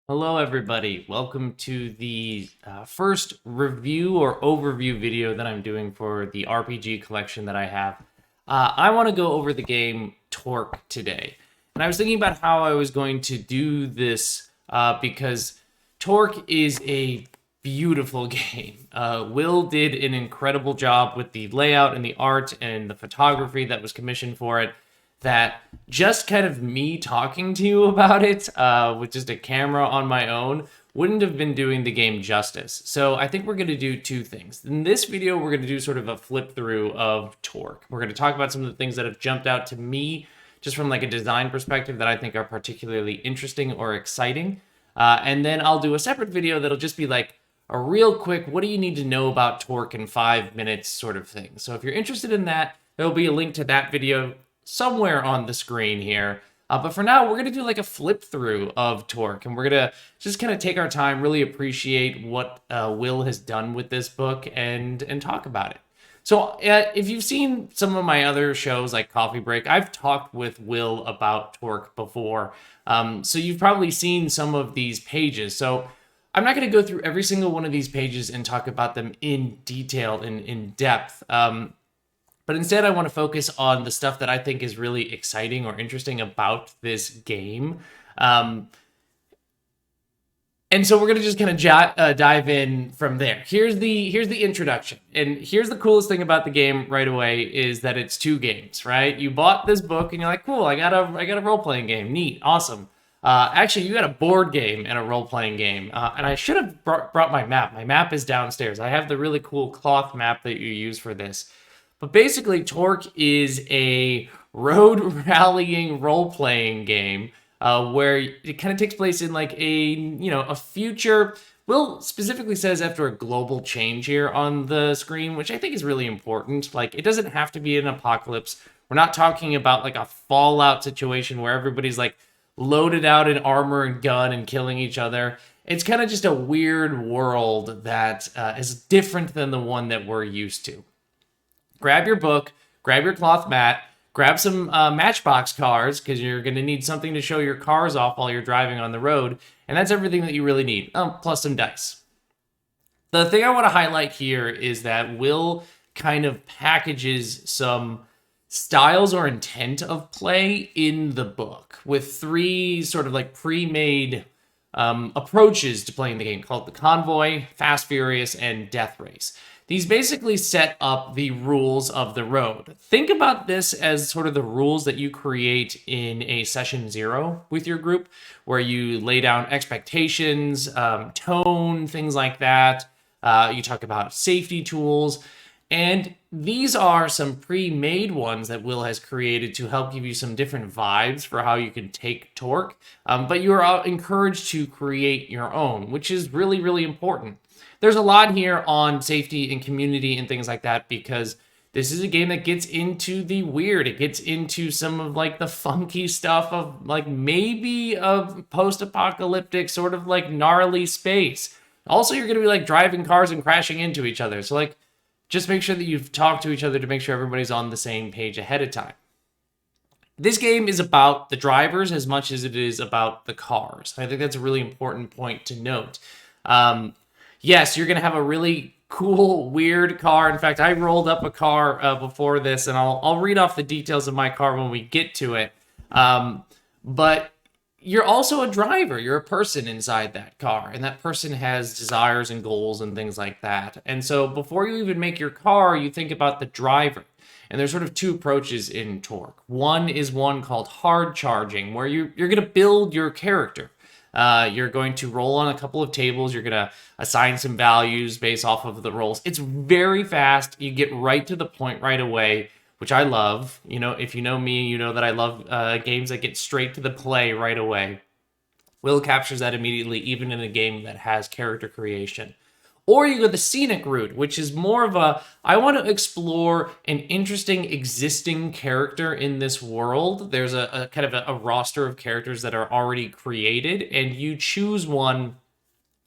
Hello, everybody. Welcome to the first review or overview video that I'm doing for the RPG collection that I have. I want to go over the game TORQ today. And I was thinking about how I was going to do this because TORQ is a beautiful game. Will did an incredible job with the layout and the art and the photography that was commissioned for it that just kind of me talking to you about it with just a camera on my own wouldn't have been doing the game justice. So I think we're going to do two things. In this video, we're going to do sort of a flip through of TORQ. We're going to talk about some of the things that have jumped out to me just from like a design perspective that I think are particularly interesting or exciting. And then I'll do a separate video that'll just be like a real quick, what do you need to know about TORQ in 5 minutes sort of thing. So if you're interested in that, there'll be a link to that video somewhere on the screen here. But for now, we're going to do like a flip through of TORQ, and we're going to just kind of take our time, really appreciate what Will has done with this book and talk about it. So if you've seen some of my other shows like Coffee Break, I've talked with Will about TORQ before. So you've probably seen some of these pages. So I'm not going to go through every single one of these pages and talk about them in detail and in depth. But instead, I want to focus on the stuff that I think is really exciting or interesting about this game. And so we're going to just kind of dive in from there. Here's the introduction. And here's the coolest thing about the game right away is that it's 2 games, right? You bought this book and you're like, cool, I got a role-playing game. Neat, awesome. Actually, you got a board game and a role-playing game. And I should have brought my map. My map is downstairs. I have the really cool cloth map that you use for this. But basically, TORQ is a road rallying role-playing game where it kind of takes place in like a future. Will specifically says after a global change here on the screen, which I think is really important. Like, it doesn't have to be an apocalypse. We're not talking about like a Fallout situation where everybody's like loaded out in armor and gun and killing each other. It's kind of just a weird world that is different than the one that we're used to. Grab your book, grab your cloth mat, grab some Matchbox cars, because you're going to need something to show your cars off while you're driving on the road, and that's everything that you really need, plus some dice. The thing I want to highlight here is that Will kind of packages some styles or intent of play in the book with 3 sort of like pre-made approaches to playing the game called the Convoy, Fast Furious, and Death Race. These basically set up the rules of the road. Think about this as sort of the rules that you create in a session 0 with your group, where you lay down expectations, tone, things like that. You talk about safety tools. And these are some pre-made ones that Will has created to help give you some different vibes for how you can take TORQ. But you are encouraged to create your own, which is really, really important. There's a lot here on safety and community and things like that because this is a game that gets into the weird. It gets into some of like the funky stuff of like maybe of post-apocalyptic sort of like gnarly space. Also, you're going to be like driving cars and crashing into each other. So like just make sure that you've talked to each other to make sure everybody's on the same page ahead of time. This game is about the drivers as much as it is about the cars. I think that's a really important point to note. Yes, you're going to have a really cool, weird car. In fact, I rolled up a car before this, and I'll read off the details of my car when we get to it. But you're also a driver. You're a person inside that car, and that person has desires and goals and things like that. And so before you even make your car, you think about the driver. And there's sort of 2 approaches in TORQ. One is one called hard charging, where you're going to build your character. You're going to roll on a couple of tables. You're going to assign some values based off of the rolls. It's very fast. You get right to the point right away, which I love. You know, if you know me, you know that I love games that get straight to the play right away. Will captures that immediately, even in a game that has character creation. Or you go the Scenic Route, which is more of a, I want to explore an interesting existing character in this world. There's a kind of a roster of characters that are already created, and you choose one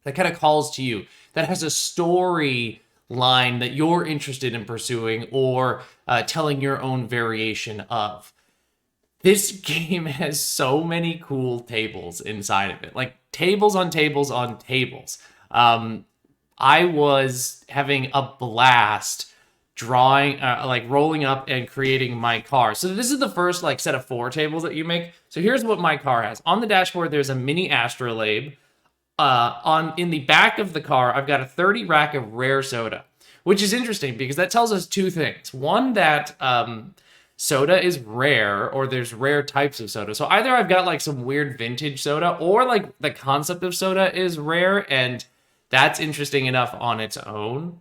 that kind of calls to you, that has a story line that you're interested in pursuing or telling your own variation of. This game has so many cool tables inside of it, like tables on tables on tables. I was having a blast drawing, like rolling up and creating my car. So this is the first like set of 4 tables that you make. So here's what my car has. On the dashboard, there's a mini astrolabe. On in the back of the car, I've got a 30 rack of rare soda, which is interesting because that tells us 2 things. One, that soda is rare, or there's rare types of soda. So either I've got like some weird vintage soda, or like the concept of soda is rare, and that's interesting enough on its own.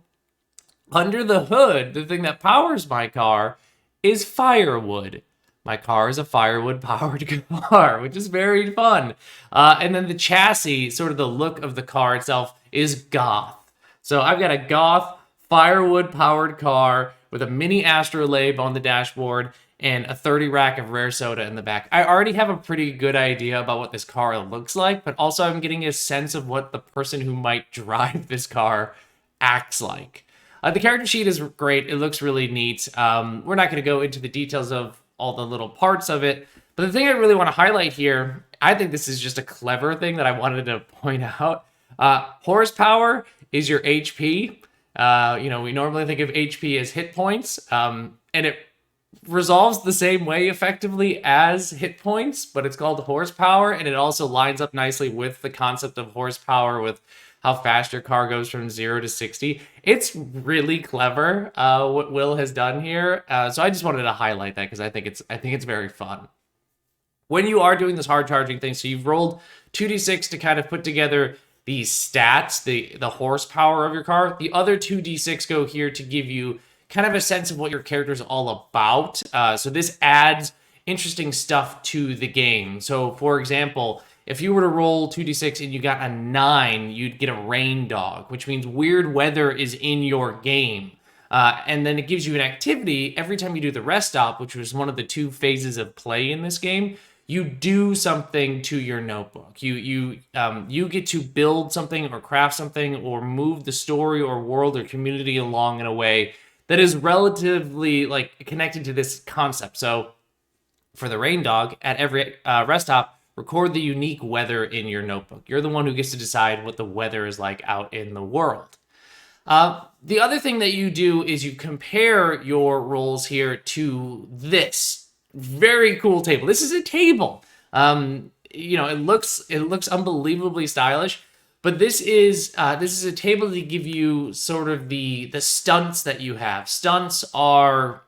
Under the hood, the thing that powers my car is firewood. My car is a firewood powered car, which is very fun. And then the chassis, sort of the look of the car itself, is goth. So I've got a goth firewood powered car with a mini astrolabe on the dashboard and a 30 rack of rare soda in the back. I already have a pretty good idea about what this car looks like, but also I'm getting a sense of what the person who might drive this car acts like. The character sheet is great. It looks really neat. We're not going to go into the details of all the little parts of it, but the thing I really want to highlight here, I think this is just a clever thing that I wanted to point out. Horsepower is your HP. We normally think of HP as hit points, and it resolves the same way effectively as hit points, but it's called horsepower, and it also lines up nicely with the concept of horsepower, with how fast your car goes from 0 to 60. It's really clever what Will has done here. So I just wanted to highlight that because I think it's very fun. When you are doing this hard charging thing, so you've rolled 2d6 to kind of put together the stats, the horsepower of your car. The other 2d6 go here to give you kind of a sense of what your character is all about. So this adds interesting stuff to the game. So for example, if you were to roll 2d6 and you got a 9, you'd get a rain dog, which means weird weather is in your game. And then it gives you an activity every time you do the rest stop, which was one of the 2 phases of play in this game. You do something to your notebook. You get to build something or craft something or move the story or world or community along in a way that is relatively like connected to this concept. So for the rain dog, at every rest stop, record the unique weather in your notebook. You're the one who gets to decide what the weather is like out in the world. The other thing that you do is you compare your rolls here to this very cool table. This is a table. It looks unbelievably stylish, but this is a table to give you sort of the stunts that you have. Stunts are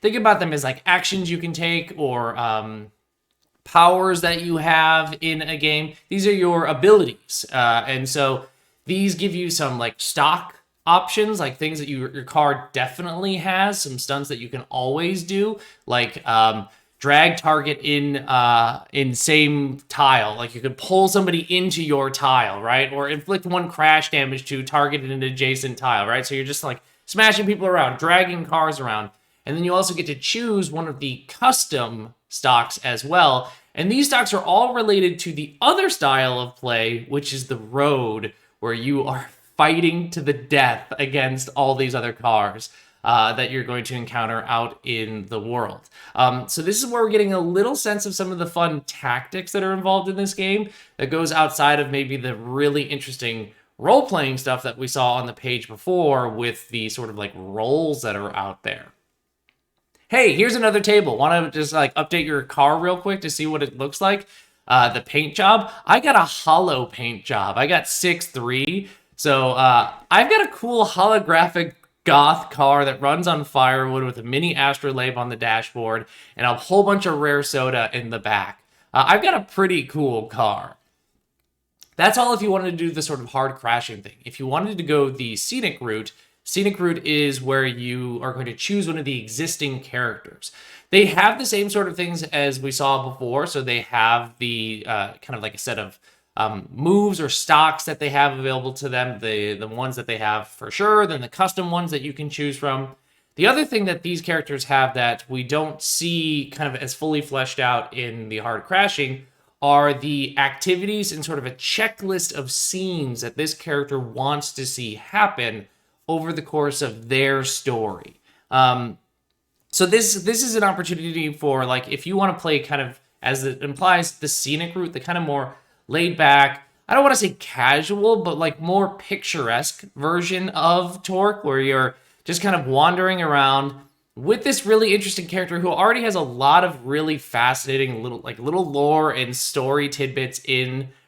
think about them as like actions you can take or powers that you have in a game. These are your abilities, and so these give you some like stock options, like things that your car definitely has, some stunts that you can always do, like drag target in same tile. Like you could pull somebody into your tile, right? Or inflict 1 crash damage to target an adjacent tile, right? So you're just like smashing people around, dragging cars around. And then you also get to choose one of the custom stocks as well. And these stocks are all related to the other style of play, which is the road, where you are fighting to the death against all these other cars that you're going to encounter out in the world. So this is where we're getting a little sense of some of the fun tactics that are involved in this game that goes outside of maybe the really interesting role-playing stuff that we saw on the page before with the sort of like roles that are out there. Hey, here's another table. Want to just like update your car real quick to see what it looks like? The paint job. I got a hollow paint job. I got 6'3". So I've got a cool holographic goth car that runs on firewood with a mini astrolabe on the dashboard and a whole bunch of rare soda in the back. I've got a pretty cool car. That's all if you wanted to do the sort of hard crashing thing. If you wanted to go the scenic route is where you are going to choose one of the existing characters. They have the same sort of things as we saw before. So they have the kind of like a set of moves or stocks that they have available to them, the ones that they have for sure, then the custom ones that you can choose from. The other thing that these characters have that we don't see kind of as fully fleshed out in the hard crashing are the activities and sort of a checklist of scenes that this character wants to see happen over the course of their story. So this is an opportunity for, like, if you want to play kind of, as it implies, the scenic route, the kind of more laid back, I don't want to say casual, but like more picturesque version of TORQ, where you're just kind of wandering around with this really interesting character who already has a lot of really fascinating little lore and story tidbits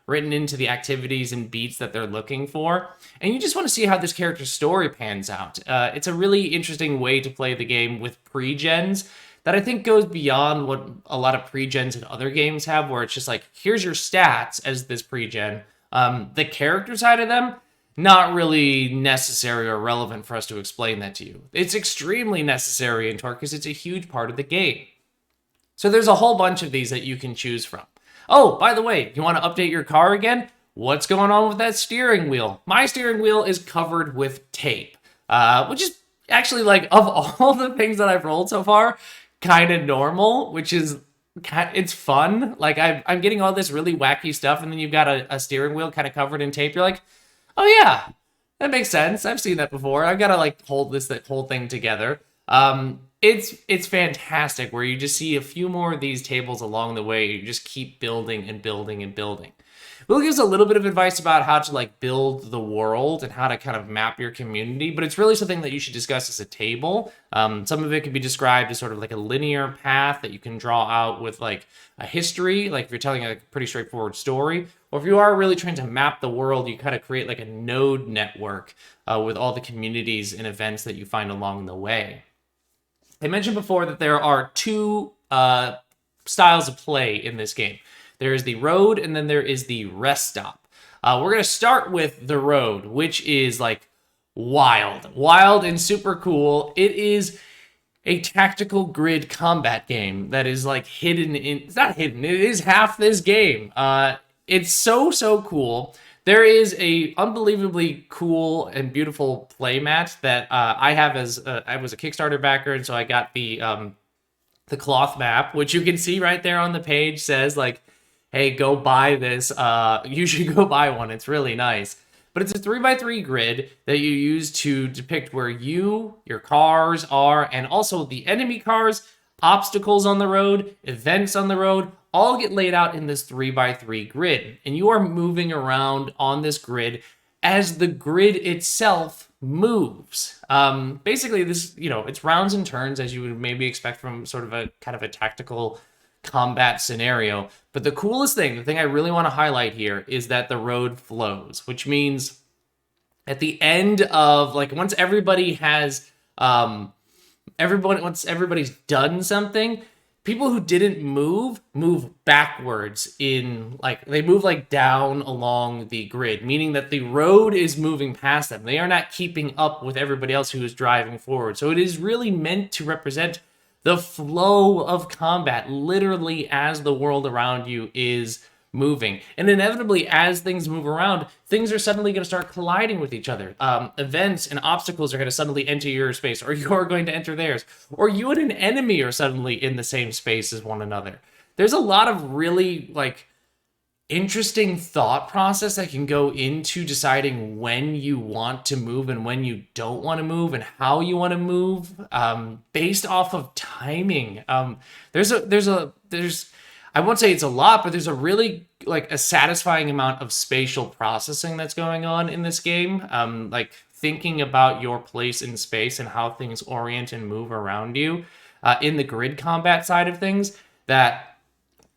written into the activities and beats that they're looking for. And you just want to see how this character's story pans out. It's a really interesting way to play the game with pre-gens that I think goes beyond what a lot of pre-gens in other games have, where it's just like, here's your stats as this pre-gen. The character side of them, not really necessary or relevant for us to explain that to you. It's extremely necessary in TORQ because it's a huge part of the game. So there's a whole bunch of these that you can choose from. Oh, by the way, you want to update your car again? What's going on with that steering wheel? My steering wheel is covered with tape, which is actually, like, of all the things that I've rolled so far, kind of normal, which is, it's fun. Like, I'm getting all this really wacky stuff, and then you've got a steering wheel kind of covered in tape. You're like, oh yeah, that makes sense. I've seen that before. I've got to, like, hold that whole thing together. It's fantastic, where you just see a few more of these tables along the way. You just keep building and building and building. Will gives a little bit of advice about how to, like, build the world and how to kind of map your community, but it's really something that you should discuss as a table. Some of it can be described as sort of like a linear path that you can draw out with, like, a history, like if you're telling a pretty straightforward story, or if you are really trying to map the world, you kind of create like a node network with all the communities and events that you find along the way. I mentioned before that there are two styles of play in this game. There is the road, and then there is the rest stop. We're going to start with the road, which is, like, wild and super cool. It is a tactical grid combat game that is, like, hidden in... It's not hidden. It is half this game. It's so cool. There is a unbelievably cool and beautiful playmat that I have as... I was a Kickstarter backer, and so I got the cloth map, which you can see right there on the page, says, like, hey, go buy this. You should go buy one. It's really nice. But it's a 3x3 grid that you use to depict where your cars are, and also the enemy cars, obstacles on the road, events on the road, all get laid out in this 3x3 grid. And you are moving around on this grid as the grid itself moves. Basically, this, it's rounds and turns, as you would maybe expect from sort of a kind of a tactical combat scenario. But the coolest thing, the thing I really want to highlight here, is that the road flows, which means at the end of, like, once everybody's done something, people who didn't move backwards in, like, they move, like, down along the grid, meaning that the road is moving past them. They are not keeping up with everybody else who is driving forward. So it is really meant to represent the flow of combat, literally, as the world around you is moving. And inevitably, as things move around, things are suddenly going to start colliding with each other. Events and obstacles are going to suddenly enter your space, or you're going to enter theirs. Or you and an enemy are suddenly in the same space as one another. There's a lot of really, like, interesting thought process that can go into deciding when you want to move and when you don't want to move, and how you want to move, based off of timing. There's I won't say it's a lot, but there's a really, like, a satisfying amount of spatial processing that's going on in this game. Like, thinking about your place in space and how things orient and move around you in the grid combat side of things, that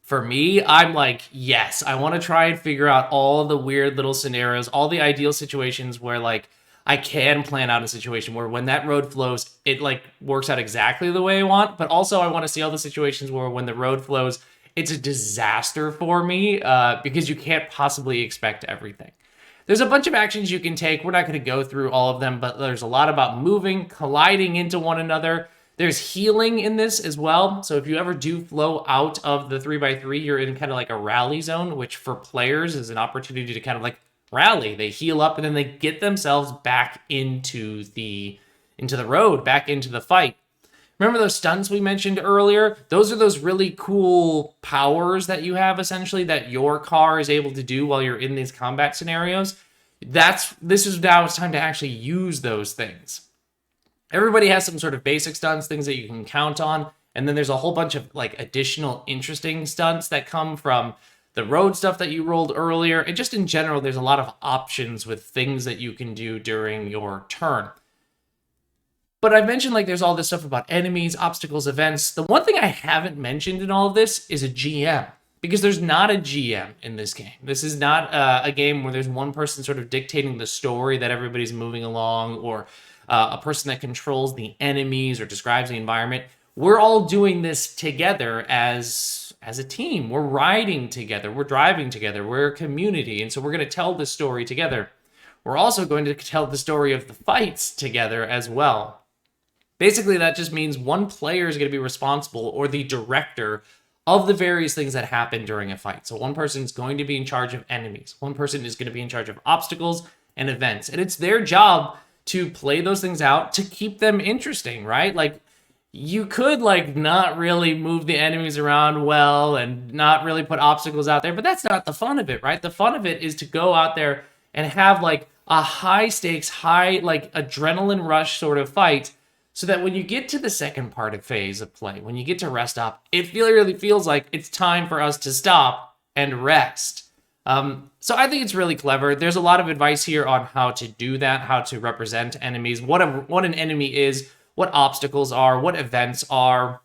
for me, I'm like, yes, I want to try and figure out all the weird little scenarios, all the ideal situations where, like, I can plan out a situation where when that road flows, it, like, works out exactly the way I want. But also I want to see all the situations where when the road flows, it's a disaster for me, because you can't possibly expect everything. There's a bunch of actions you can take. We're not going to go through all of them, but there's a lot about moving, colliding into one another. There's healing in this as well. So if you ever do flow out of the 3x3, you're in kind of like a rally zone, which for players is an opportunity to kind of, like, rally. They heal up and then they get themselves back into the road, back into the fight. Remember those stunts we mentioned earlier? Those are those really cool powers that you have, essentially, that your car is able to do while you're in these combat scenarios. Now it's time to actually use those things. Everybody has some sort of basic stunts, things that you can count on. And then there's a whole bunch of like additional interesting stunts that come from the road stuff that you rolled earlier. And just in general, there's a lot of options with things that you can do during your turn. But I mentioned like there's all this stuff about enemies, obstacles, events. The one thing I haven't mentioned in all of this is a GM, because there's not a GM in this game. This is not a game where there's one person sort of dictating the story that everybody's moving along, or a person that controls the enemies or describes the environment. We're all doing this together as a team. We're riding together. We're driving together. We're a community. And so we're going to tell this story together. We're also going to tell the story of the fights together as well. Basically, that just means one player is going to be responsible, or the director, of the various things that happen during a fight. So one person is going to be in charge of enemies. One person is going to be in charge of obstacles and events. And it's their job to play those things out to keep them interesting, right? Like, you could like not really move the enemies around well and not really put obstacles out there, but that's not the fun of it, right? The fun of it is to go out there and have like a high stakes, high like adrenaline rush sort of fight, so that when you get to the second part of phase of play, when you get to rest stop, it really feels like it's time for us to stop and rest. So I think it's really clever. There's a lot of advice here on how to do that, how to represent enemies, what an enemy is, what obstacles are, what events are.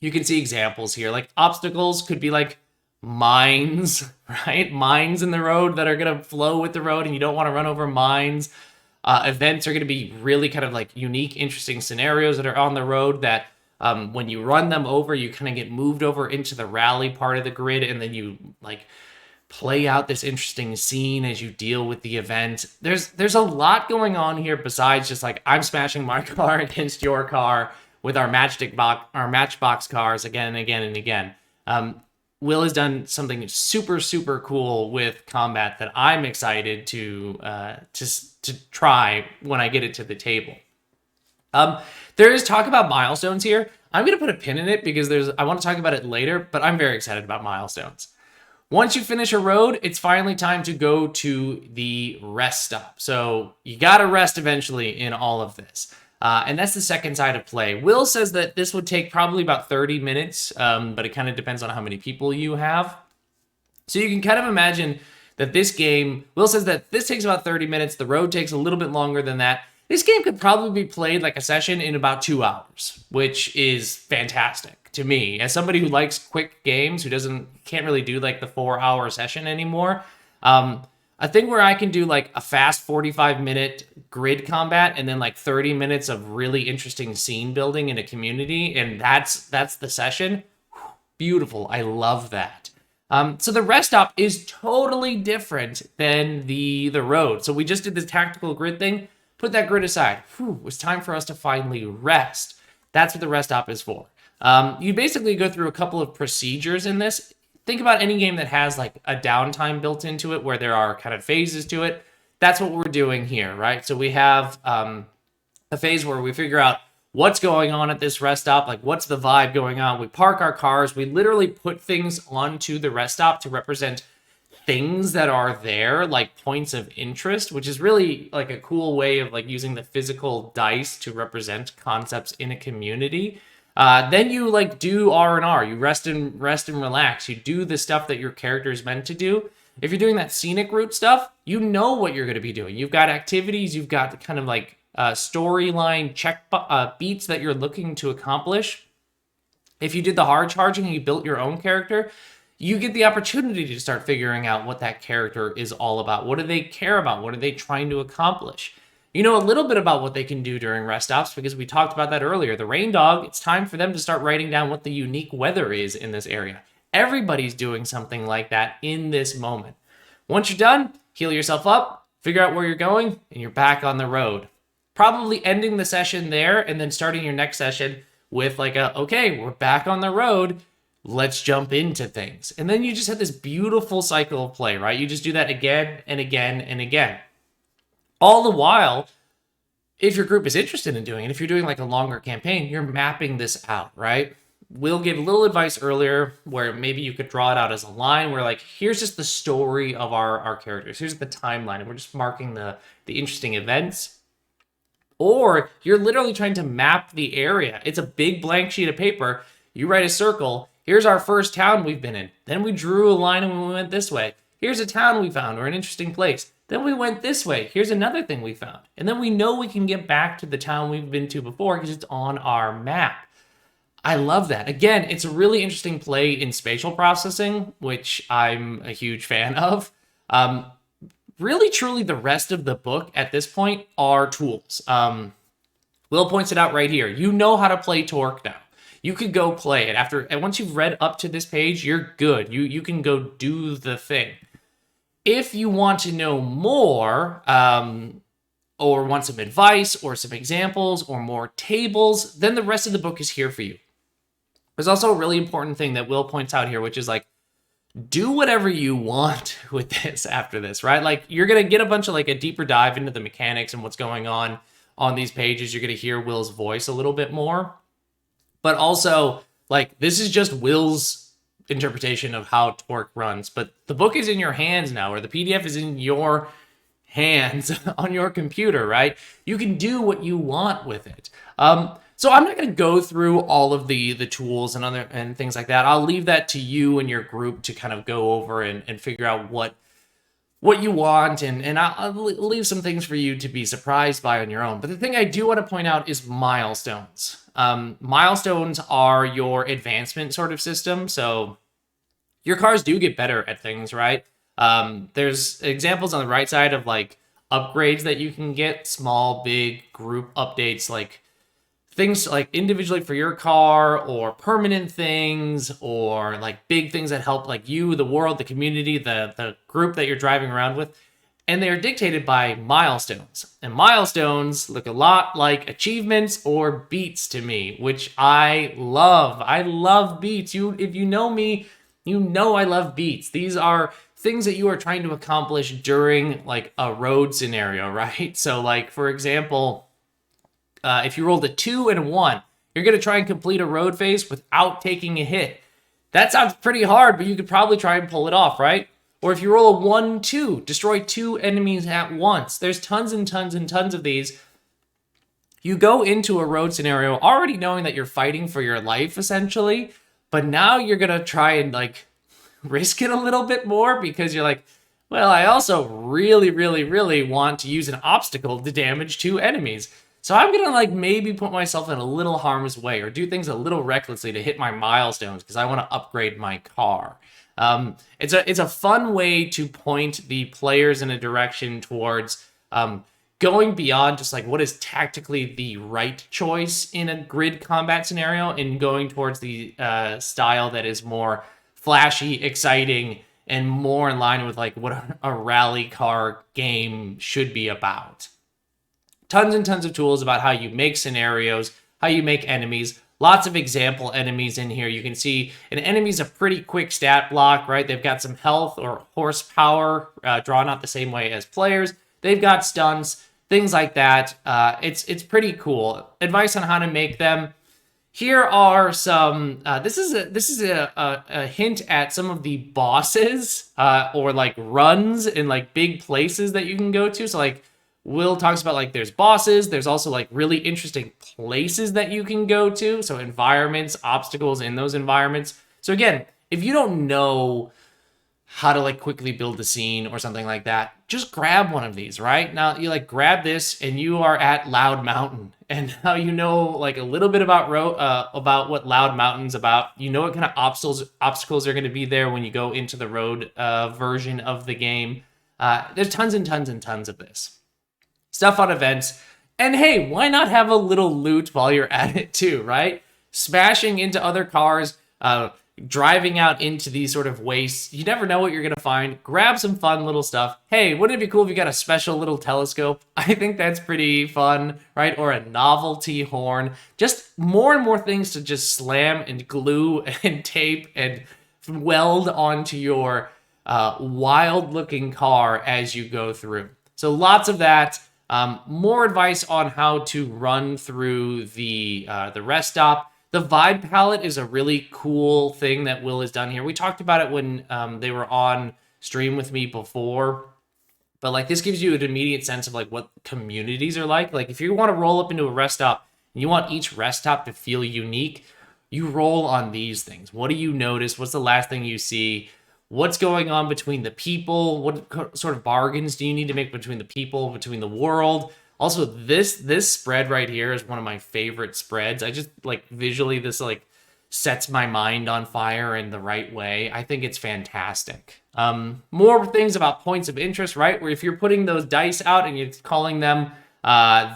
You can see examples here. Like obstacles could be like mines, right? Mines in the road that are going to flow with the road, and you don't want to run over mines. Events are going to be really kind of like unique, interesting scenarios that are on the road that when you run them over, you kind of get moved over into the rally part of the grid, and then you like play out this interesting scene as you deal with the event. There's a lot going on here besides just like I'm smashing my car against your car with our matchbox cars again and again and again. Will has done something super, super cool with combat that I'm excited to try when I get it to the table. There is talk about milestones here. I'm going to put a pin in it because I want to talk about it later, but I'm very excited about milestones. Once you finish a road, it's finally time to go to the rest stop. So you got to rest eventually in all of this. And that's the second side of play. Will says that this would take probably about 30 minutes, but it kind of depends on how many people you have. So you can kind of imagine that this game, Will says that this takes about 30 minutes. The road takes a little bit longer than that. This game could probably be played like a session in about 2 hours, which is fantastic to me. As somebody who likes quick games, who can't really do like the 4-hour session anymore, a thing where I can do like a fast 45-minute grid combat and then like 30 minutes of really interesting scene building in a community, and that's the session. Beautiful. I love that. So the rest stop is totally different than the road. So we just did this tactical grid thing. Put that grid aside. Whew, it was time for us to finally rest. That's what the rest stop is for. You basically go through a couple of procedures in this. Think about any game that has like a downtime built into it where there are kind of phases to it. That's what we're doing here, right? So we have a phase where we figure out what's going on at this rest stop, like what's the vibe going on. We park our cars. We literally put things onto the rest stop to represent things that are there, like points of interest, which is really like a cool way of like using the physical dice to represent concepts in a community. Then you like do R&R. You rest and relax. You do the stuff that your character is meant to do. If you're doing that scenic route stuff, you know what you're going to be doing. You've got activities. You've got kind of like storyline beats that you're looking to accomplish. If you did the hard charging and you built your own character, you get the opportunity to start figuring out what that character is all about. What do they care about? What are they trying to accomplish? You know a little bit about what they can do during rest stops because we talked about that earlier. The rain dog, it's time for them to start writing down what the unique weather is in this area. Everybody's doing something like that in this moment. Once you're done, heal yourself up, figure out where you're going, and you're back on the road. Probably ending the session there and then starting your next session with like okay, we're back on the road. Let's jump into things. And then you just have this beautiful cycle of play, right? You just do that again and again and again. All the while, if your group is interested in doing it, if you're doing like a longer campaign, you're mapping this out, right? We'll give a little advice earlier where maybe you could draw it out as a line where like, here's just the story of our characters. Here's the timeline. And we're just marking the interesting events. or you're literally trying to map the area. It's a big blank sheet of paper. You write a circle. Here's our first town we've been in. Then we drew a line and we went this way. Here's a town we found or an interesting place. Then we went this way. Here's another thing we found. And then we know we can get back to the town we've been to before because it's on our map. I love that. Again, it's a really interesting play in spatial processing, which I'm a huge fan of. Really, truly, the rest of the book at this point are tools. Will points it out right here. You know how to play TORQ now. You could go play it and once you've read up to this page, you're good. You can go do the thing. If you want to know more, or want some advice or some examples or more tables, then the rest of the book is here for you. There's also a really important thing that Will points out here, which is like, do whatever you want with this after this, right? Like, you're going to get a bunch of like a deeper dive into the mechanics and what's going on these pages. You're going to hear Will's voice a little bit more. But also, like, this is just Will's interpretation of how TORQ runs. But the book is in your hands now, or the PDF is in your hands on your computer, right? You can do what you want with it. So I'm not going to go through all of the tools and things like that. I'll leave that to you and your group to kind of go over and figure out what you want, and I'll leave some things for you to be surprised by on your own. But the thing I do want to point out is milestones. Milestones are your advancement sort of system. So your cars do get better at things, right? There's examples on the right side of like upgrades that you can get, small, big group updates, like things like individually for your car, or permanent things, or like big things that help like you, the world, the community, the group that you're driving around with. And they are dictated by milestones. And milestones look a lot like achievements or beats to me, which I love. I love beats. If you know me, you know I love beats. These are things that you are trying to accomplish during like a road scenario, right? So like, for example, if you rolled a 2 and a 1, you're going to try and complete a road phase without taking a hit. That sounds pretty hard, but you could probably try and pull it off, right? Or if you roll a 1-2, destroy 2 enemies at once. There's tons and tons and tons of these. You go into a road scenario already knowing that you're fighting for your life, essentially, but now you're going to try and like risk it a little bit more because you're like, well, I also really, really, really want to use an obstacle to damage 2 enemies. So I'm going to like maybe put myself in a little harm's way or do things a little recklessly to hit my milestones because I want to upgrade my car. It's a fun way to point the players in a direction towards going beyond just like what is tactically the right choice in a grid combat scenario and going towards the style that is more flashy, exciting, and more in line with like what a rally car game should be about. Tons and tons of tools about how you make scenarios, how you make enemies. Lots of example enemies in here. You can see an enemy's a pretty quick stat block, right? They've got some health or horsepower drawn out the same way as players. They've got stunts, things like that. It's pretty cool. Advice on how to make them. Here are some. This is a hint at some of the bosses or like runs in like big places that you can go to. So like Will talks about like there's bosses. There's also like really interesting places that you can go to. So environments, obstacles in those environments. So again, if you don't know how to like quickly build a scene or something like that, just grab one of these, right? Now you like grab this and you are at Loud Mountain, and now you know like a little bit about what Loud Mountain's about. You know what kind of obstacles are going to be there when you go into the road version of the game. There's tons and tons and tons of this stuff on events. And hey, why not have a little loot while you're at it too, right? Smashing into other cars, driving out into these sort of wastes. You never know what you're going to find. Grab some fun little stuff. Hey, wouldn't it be cool if you got a special little telescope? I think that's pretty fun, right? Or a novelty horn. Just more and more things to just slam and glue and tape and weld onto your wild-looking car as you go through. So lots of that. More advice on how to run through the rest stop. The vibe palette is a really cool thing that Will has done here. We talked about it when they were on stream with me before, But like this gives you an immediate sense of like what communities are like. Like if you want to roll up into a rest stop and you want each rest stop to feel unique, you roll on these things. What do you notice? What's the last thing you see? What's going on between the people? What sort of bargains do you need to make between the people, between the world? Also, this spread right here is one of my favorite spreads. I just like visually this like sets my mind on fire in the right way. I think it's fantastic. More things about points of interest, right? Where if you're putting those dice out and you're calling them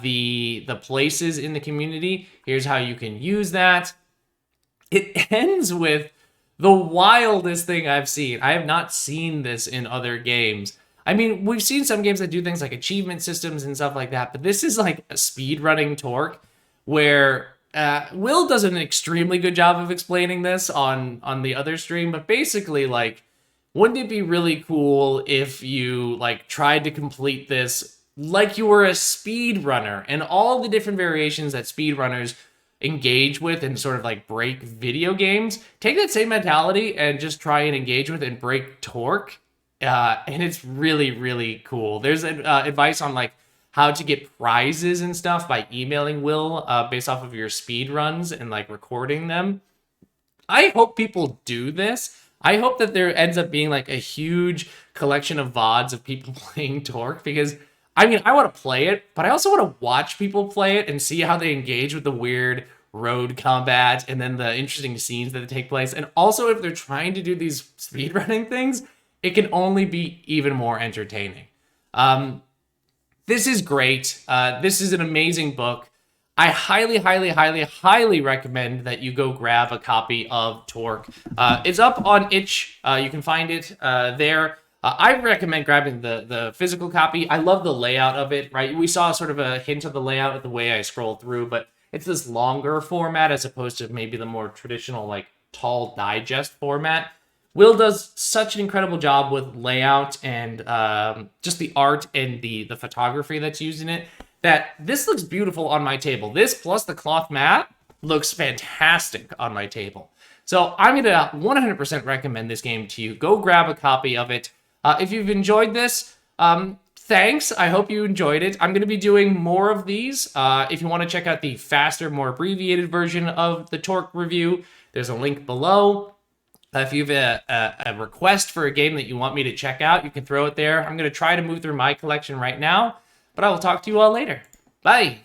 the places in the community, here's how you can use that. It ends with the wildest thing I've seen. I have not seen this in other games. I mean, we've seen some games that do things like achievement systems and stuff like that, but this is like a speedrunning TORQ where Will does an extremely good job of explaining this on the other stream, but basically, like, wouldn't it be really cool if you, like, tried to complete this like you were a speedrunner and all the different variations that speedrunners engage with and sort of, like, break video games? Take that same mentality and just try and engage with and break TORQ, and it's really, really cool. There's advice on, like, how to get prizes and stuff by emailing Will based off of your speed runs and like recording them. I hope people do this. I hope that there ends up being like a huge collection of VODs of people playing TORQ, because I mean, I want to play it, but I also want to watch people play it and see how they engage with the weird road combat and then the interesting scenes that take place. And also, if they're trying to do these speedrunning things, it can only be even more entertaining. This is great. This is an amazing book. I highly, highly, highly, highly recommend that you go grab a copy of TORQ. It's up on itch. You can find it there. I recommend grabbing the physical copy. I love the layout of it, right? We saw sort of a hint of the layout of the way I scrolled through, but it's this longer format as opposed to maybe the more traditional, like, tall digest format. Will does such an incredible job with layout and just the art and the photography that's used in it that this looks beautiful on my table. This plus the cloth mat looks fantastic on my table. So I'm going to 100% recommend this game to you. Go grab a copy of it. If you've enjoyed this, thanks. I hope you enjoyed it. I'm going to be doing more of these. If you want to check out the faster, more abbreviated version of the TORQ review, there's a link below. If you have a request for a game that you want me to check out, you can throw it there. I'm going to try to move through my collection right now, but I will talk to you all later. Bye!